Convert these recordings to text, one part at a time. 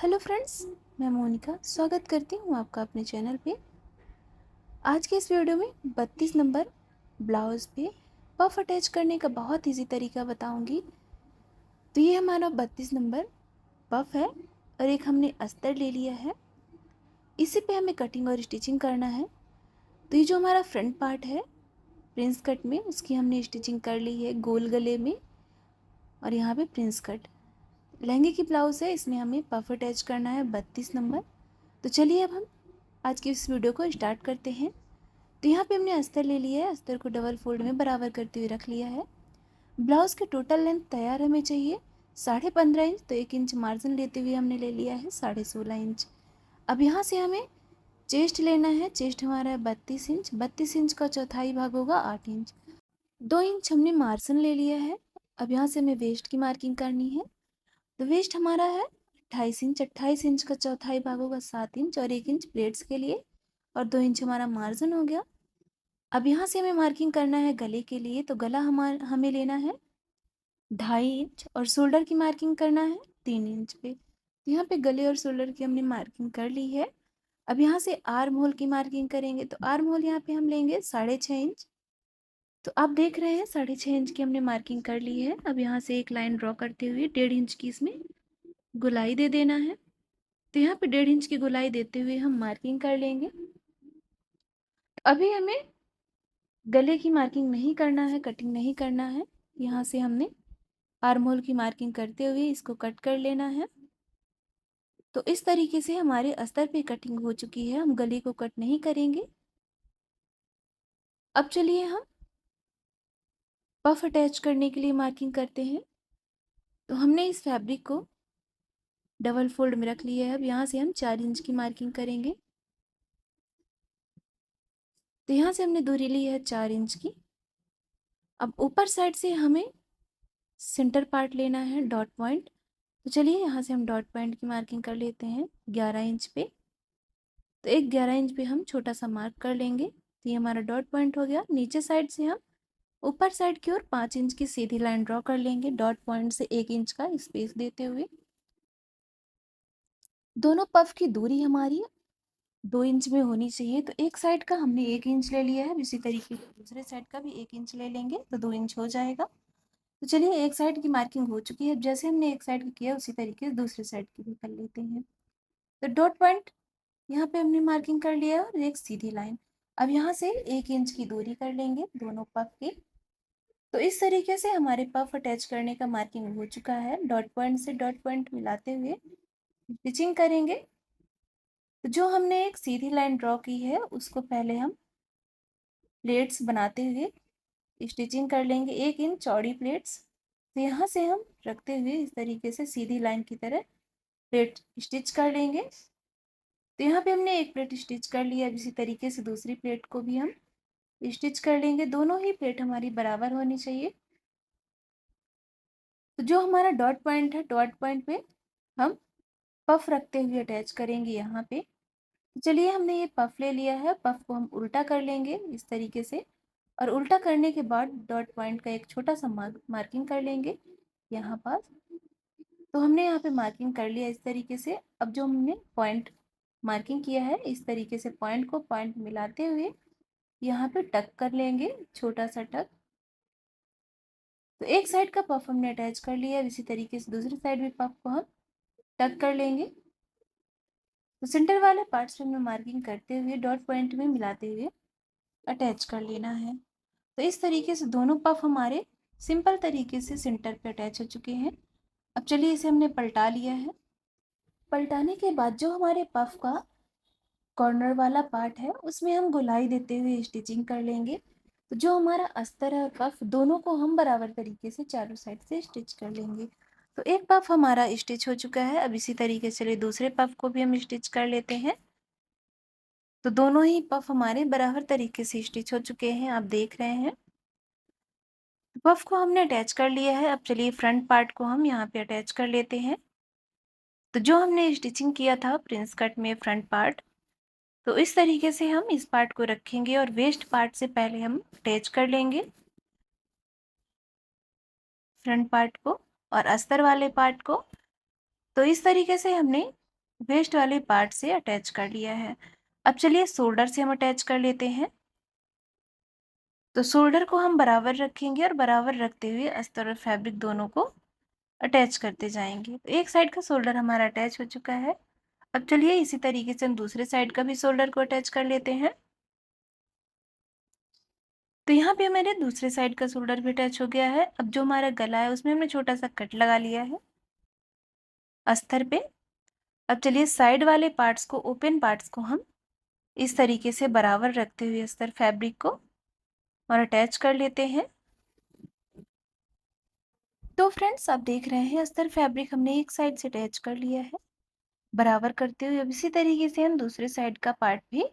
Hello friends, मैं मोनिका स्वागत करती हूँ आपका अपने चैनल पे। आज के इस वीडियो में 32 नंबर ब्लाउज़ पे पफ अटैच करने का बहुत इजी तरीका बताऊंगी। तो ये हमारा 32 नंबर पफ है और एक हमने अस्तर ले लिया है। इसी पे हमें कटिंग और स्टिचिंग करना है। तो ये जो हमारा फ्रंट पार्ट है प्रिंस कट में, उसकी हमने स्टिचिंग कर ली है गोल गले में और यहाँ पे प्रिंस कट। लहंगे की ब्लाउज़ है, इसमें हमें पफ अटैच करना है 32 नंबर। तो चलिए अब हम आज की इस वीडियो को स्टार्ट करते हैं। तो यहाँ पे हमने अस्तर ले लिया है, अस्तर को डबल फोल्ड में बराबर करते हुए रख लिया है। ब्लाउज़ की टोटल लेंथ तैयार हमें चाहिए 15.5 इंच, तो 1 इंच मार्जिन लेते हुए हमने ले लिया है 16.5 इंच। अब यहाँ से हमें चेस्ट लेना है। चेस्ट हमारा है 32 इंच, 32 इंच का चौथाई भाग होगा 8 इंच। 2 इंच हमने मार्जिन ले लिया है। अब यहाँ से हमें वेस्ट की मार्किंग करनी है। तो वेस्ट हमारा है 28 इंच, 28 इंच का चौथाई भाग होगा 7 इंच और 1 इंच प्लेट्स के लिए और 2 इंच हमारा मार्जिन हो गया। अब यहाँ से हमें मार्किंग करना है गले के लिए। तो गला हमें लेना है 2.5 इंच और शोल्डर की मार्किंग करना है 3 इंच पे। तो यहाँ पे गले और शोल्डर की हमने मार्किंग कर ली है। अब यहाँ से आर्म होल की मार्किंग करेंगे। तो आर्म होल यहाँ पे हम लेंगे 6.5 इंच। तो आप देख रहे हैं 6.5 इंच की हमने मार्किंग कर ली है। अब यहाँ से एक लाइन ड्रॉ करते हुए 1.5 इंच की इसमें गोलाई दे देना है। तो यहाँ पे 1.5 इंच की गोलाई देते हुए हम मार्किंग कर लेंगे। अभी हमें गले की मार्किंग नहीं करना है, कटिंग नहीं करना है। यहाँ से हमने आर्म होल की मार्किंग करते हुए इसको कट कर लेना है। तो इस तरीके से हमारे अस्तर पे कटिंग हो चुकी है, हम गले को कट नहीं करेंगे। अब चलिए हम पफ अटैच करने के लिए मार्किंग करते हैं। तो हमने इस फैब्रिक को डबल फोल्ड में रख लिया है। अब यहाँ से हम 4 इंच की मार्किंग करेंगे। तो यहाँ से हमने दूरी ली है 4 इंच की। अब ऊपर साइड से हमें सेंटर पार्ट लेना है डॉट पॉइंट। तो चलिए यहाँ से हम डॉट पॉइंट की मार्किंग कर लेते हैं 11 इंच पे। तो एक 11 इंच पे हम छोटा सा मार्क कर लेंगे। तो ये हमारा डॉट पॉइंट हो गया। नीचे साइड से हम ऊपर साइड की ओर 5 इंच की सीधी लाइन ड्रॉ कर लेंगे डॉट पॉइंट से 1 इंच का स्पेस देते हुए। दोनों पफ की दूरी हमारी 2 इंच में होनी चाहिए। तो एक साइड का हमने 1 इंच ले लिया है, इसी तरीके से दूसरे साइड का भी 1 इंच ले लेंगे तो 2 इंच हो जाएगा। तो चलिए एक साइड की मार्किंग हो चुकी है। जैसे हमने एक साइड की किया उसी तरीके से दूसरे साइड की भी कर लेते हैं। तो डॉट पॉइंट यहाँ पे हमने मार्किंग कर लिया और एक सीधी लाइन। अब यहाँ से 1 इंच की दूरी कर लेंगे दोनों पफ की। तो इस तरीके से हमारे पफ अटैच करने का मार्किंग हो चुका है। डॉट पॉइंट से डॉट पॉइंट मिलाते हुए स्टिचिंग करेंगे। तो जो हमने एक सीधी लाइन ड्रॉ की है उसको पहले हम प्लेट्स बनाते हुए स्टिचिंग कर लेंगे, 1 इंच चौड़ी प्लेट्स। तो यहाँ से हम रखते हुए इस तरीके से सीधी लाइन की तरह प्लेट स्टिच कर लेंगे। तो यहाँ पे हमने एक प्लेट स्टिच कर लिया। इसी तरीके से दूसरी प्लेट को भी हम स्टिच कर लेंगे। दोनों ही प्लेट हमारी बराबर होनी चाहिए। तो जो हमारा डॉट पॉइंट है, डॉट पॉइंट पे हम पफ रखते हुए अटैच करेंगे यहाँ पे। तो चलिए हमने ये पफ ले लिया है, पफ को हम उल्टा कर लेंगे इस तरीके से और उल्टा करने के बाद डॉट पॉइंट का एक छोटा सा मार्किंग कर लेंगे यहाँ पास। तो हमने यहाँ पे मार्किंग कर लिया इस तरीके से। अब जो हमने पॉइंट मार्किंग किया है इस तरीके से पॉइंट को पॉइंट मिलाते हुए यहाँ पे टक कर लेंगे, छोटा सा टक। तो एक साइड का पफ हमने अटैच कर लिया है, इसी तरीके से दूसरी साइड भी पफ को हम टक कर लेंगे। तो सेंटर वाले पार्ट्स पे हमें मार्किंग करते हुए डॉट पॉइंट में मिलाते हुए अटैच कर लेना है। तो इस तरीके से दोनों पफ हमारे सिंपल तरीके से सेंटर पे अटैच हो चुके हैं। अब चलिए इसे हमने पलटा लिया है। पलटाने के बाद जो हमारे पफ का कॉर्नर वाला पार्ट है उसमें हम गोलाई देते हुए स्टिचिंग कर लेंगे। तो जो हमारा अस्तर है और पफ दोनों को हम बराबर तरीके से चारों साइड से स्टिच कर लेंगे। तो एक पफ हमारा स्टिच हो चुका है। अब इसी तरीके से दूसरे पफ को भी हम स्टिच कर लेते हैं। तो दोनों ही पफ हमारे बराबर तरीके से स्टिच हो चुके हैं, आप देख रहे हैं। पफ को हमने अटैच कर लिया है। अब चलिए फ्रंट पार्ट को हम यहाँ पे अटैच कर लेते हैं। तो जो हमने स्टिचिंग किया था प्रिंस कट में फ्रंट पार्ट, तो इस तरीके से हम इस पार्ट को रखेंगे और वेस्ट पार्ट से पहले हम अटैच कर लेंगे फ्रंट पार्ट को और अस्तर वाले पार्ट को। तो इस तरीके से हमने वेस्ट वाले पार्ट से अटैच कर लिया है। अब चलिए शोल्डर से हम अटैच कर लेते हैं। तो शोल्डर को हम बराबर रखेंगे और बराबर रखते हुए अस्तर और फैब्रिक दोनों को अटैच करते जाएंगे। तो एक साइड का शोल्डर हमारा अटैच हो चुका है। अब चलिए इसी तरीके से हम दूसरे साइड का भी शोल्डर को अटैच कर लेते हैं। तो यहाँ पे मेरे दूसरे साइड का शोल्डर भी अटैच हो गया है। अब जो हमारा गला है उसमें हमने छोटा सा कट लगा लिया है अस्तर पे। अब चलिए साइड वाले पार्ट्स को, ओपन पार्ट्स को हम इस तरीके से बराबर रखते हुए अस्तर फैब्रिक को और अटैच कर लेते हैं। तो फ्रेंड्स आप देख रहे हैं अस्तर फैब्रिक हमने एक साइड से अटैच कर लिया है बराबर करते हुए। अब इसी तरीके से हम दूसरे साइड का पार्ट भी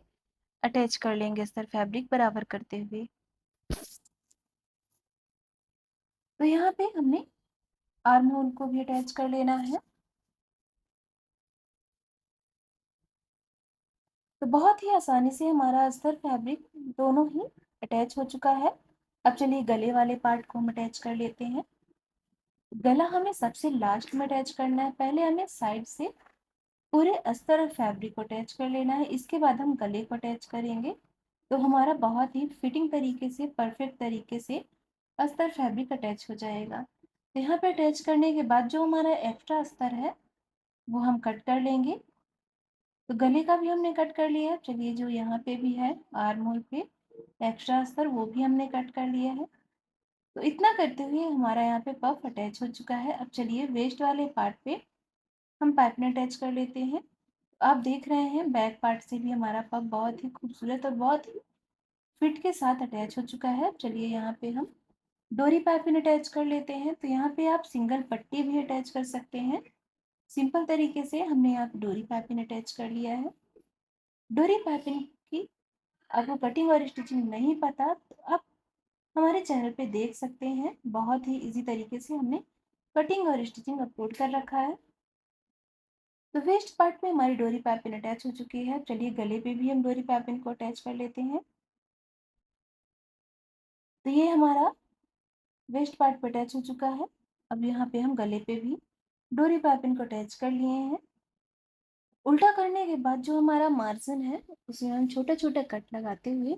अटैच कर लेंगे अस्तर फैब्रिक बराबर करते हुए। तो यहाँ पे हमने आर्म होल को भी अटैच कर लेना है। तो बहुत ही आसानी से हमारा अस्तर फैब्रिक दोनों ही अटैच हो चुका है। अब चलिए गले वाले पार्ट को हम अटैच कर लेते हैं। गला हमें सबसे लास्ट में अटैच करना है। पहले हमें साइड से पूरे अस्तर और फैब्रिक को अटैच कर लेना है, इसके बाद हम गले को अटैच करेंगे। तो हमारा बहुत ही फिटिंग तरीके से, परफेक्ट तरीके से अस्तर फैब्रिक अटैच हो जाएगा। तो यहाँ पे अटैच करने के बाद जो हमारा एक्स्ट्रा अस्तर है वो हम कट कर लेंगे। तो गले का भी हमने कट कर लिया है। चलिए जो यहाँ पे भी है आर्म होल पे एक्स्ट्रा अस्तर वो भी हमने कट कर लिया है। तो इतना करते हुए हमारा यहाँ पे पफ अटैच हो चुका है। अब चलिए वेस्ट वाले पार्ट पे हम पाइपिंग अटैच कर लेते हैं। आप देख रहे हैं बैक पार्ट से भी हमारा पफ बहुत ही खूबसूरत और बहुत ही फिट के साथ अटैच हो चुका है। चलिए यहाँ पे हम डोरी पाइपिंग अटैच कर लेते हैं। तो यहाँ पे आप सिंगल पट्टी भी अटैच कर सकते हैं। सिंपल तरीके से हमने यहाँ पे डोरी पाइपिंग अटैच कर लिया है। डोरी पाइपिंग की आपको कटिंग और स्टिचिंग नहीं पता तो आप हमारे चैनल पे देख सकते हैं। बहुत ही इजी तरीके से हमने कटिंग और स्टिचिंग अपलोड कर रखा है। तो वेस्ट पार्ट में हमारी डोरी पाइपिंग अटैच हो चुकी है। चलिए गले पे भी हम डोरी पाइपिंग को अटैच कर लेते हैं। तो ये हमारा वेस्ट पार्ट पे अटैच हो चुका है। अब यहाँ पे हम गले पे भी डोरी पाइपिंग को अटैच कर लिए हैं। उल्टा करने के बाद जो हमारा मार्जिन है उसमें हम छोटा छोटा कट लगाते हुए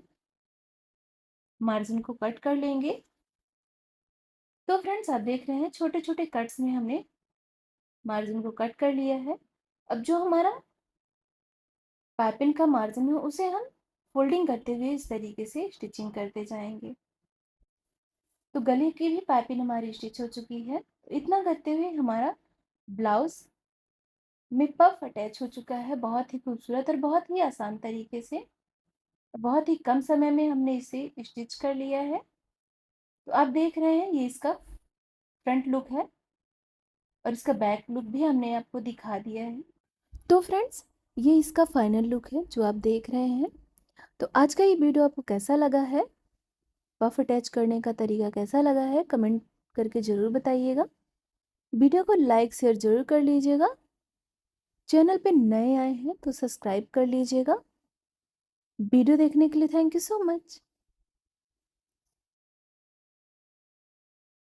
मार्जिन को कट कर लेंगे। तो फ्रेंड्स आप देख रहे हैं छोटे छोटे कट्स में हमने मार्जिन को कट कर लिया है। अब जो हमारा पाइपिंग का मार्जिन है उसे हम फोल्डिंग करते हुए इस तरीके से स्टिचिंग करते जाएंगे। तो गले की भी पाइपिंग हमारी स्टिच हो चुकी है। तो इतना करते हुए हमारा ब्लाउज में पफ अटैच हो चुका है बहुत ही खूबसूरत और बहुत ही आसान तरीके से। बहुत ही कम समय में हमने इसे स्टिच कर लिया है। तो आप देख रहे हैं ये इसका फ्रंट लुक है और इसका बैक लुक भी हमने आपको दिखा दिया है। तो फ्रेंड्स ये इसका फाइनल लुक है जो आप देख रहे हैं। तो आज का ये वीडियो आपको कैसा लगा है, पफ अटैच करने का तरीका कैसा लगा है, कमेंट करके ज़रूर बताइएगा। वीडियो को लाइक शेयर ज़रूर कर लीजिएगा। चैनल पे नए आए हैं तो सब्सक्राइब कर लीजिएगा। वीडियो देखने के लिए थैंक यू सो मच।